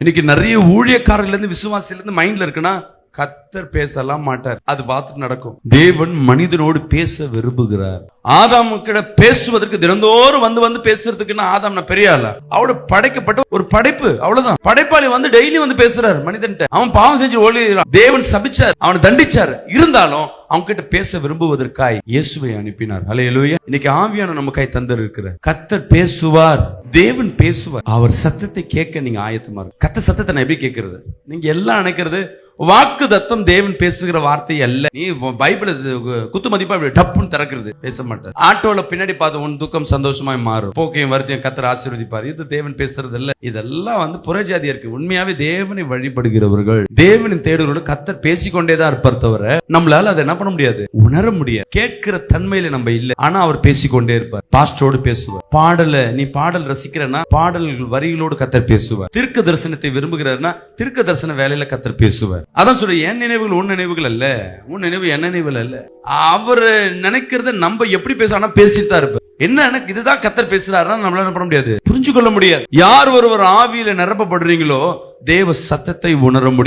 இன்னைக்கு நிறைய ஊழியக்காரர்ல இருந்து விசுவாசில இருந்து மைண்ட்ல இருக்குன்னா கர்த்தர் பேசலாம் மாட்டார், அது பார்த்து நடக்கும். தேவன் மனிதனோடு பேச விரும்புகிறார். ஆதாம் கிட்ட பேசுவதற்கு தினந்தோறும் வந்து பேசுறதுக்குன்னா ஆதாம் பெரிய ஆளா? அவட படைக்கப்பட்ட ஒரு படைப்பு, அவ்வளவுதான். படைப்பாளி வந்து டெய்லி வந்து பேசுறாரு மனிதன்ட்ட. அவன் பாவம் செஞ்சு ஓடி தேவன் சபிச்சார், அவனை தண்டிச்சார். இருந்தாலும் அவங்க கிட்ட பேச விரும்புவதற்காய் இயேசுவை அனுப்பினார். ஹல்லேலூயா. இன்னைக்கு ஆவியான நம்ம கை தந்து இருக்கிற கர்த்தர் பேசுவார், தேவன் பேசுவார். அவர் சத்தத்தை கேட்க நீங்க ஆயத்தமா இருக்கு. கர்த்தர் சத்தத்தை நான் எப்படி கேட்கறது? நீங்க எல்லாம் நினைக்கிறது வாக்கு தத்தம் தேவன் பேசுகிற வார்த்தை அல்ல. நீ பைபிள் குத்து மதிப்பா டப்புன்னு திறக்கிறது, பேச மாட்டார். ஆட்டோல பின்னாடி பார்த்து உன் துக்கம் சந்தோஷமாய் மாறும், போக்கையும் வருத்தையும் கர்த்தர் ஆசீர்வதிப்பார். இது தேவன் பேசுறது இல்ல. இதெல்லாம் வந்து புறஜாதியா இருக்கு. உண்மையாவே தேவனை வழிபடுகிறவர்கள், தேவனின் தேடுகிறவர்கள் கர்த்தர் பேசிக்கொண்டேதான் இருப்பார் தவிர நம்மளால அதை என்ன பண்ண முடியாது, உணர முடியாது. கேட்கிற தன்மையில நம்ம இல்ல, ஆனா அவர் பேசிக்கொண்டே இருப்பார். பாஸ்டரோடு பேசுவார். நீ பாடல் ரசிக்கிறன்னா பாடல் வரிகளோடு கர்த்தர் பேசுவார். தீர்க்க தரிசனத்தை விரும்புகிறார்னா தீர்க்க தரிசன வேலையில கர்த்தர் பேசுவார். அதான் சொல்ற, என் நினைவுகள் உன் நினைவுகள் அல்ல, உன் நினைவு என் நினைவுகள் அல்ல. அவர் நினைக்கிறத நம்ம எப்படி பேச பேசிட்டு தான் இருப்பார். என்ன எனக்கு இதுதான் கர்த்தர் பேசுறாருன்னா நம்மளால என்ன பண்ண முடியாது, புரிஞ்சு கொள்ள முடியாது. யார் ஒருவர் ஆவியில நிரப்பப்படுறீங்களோ தேவ சத்தத்தை உணர முடியும்.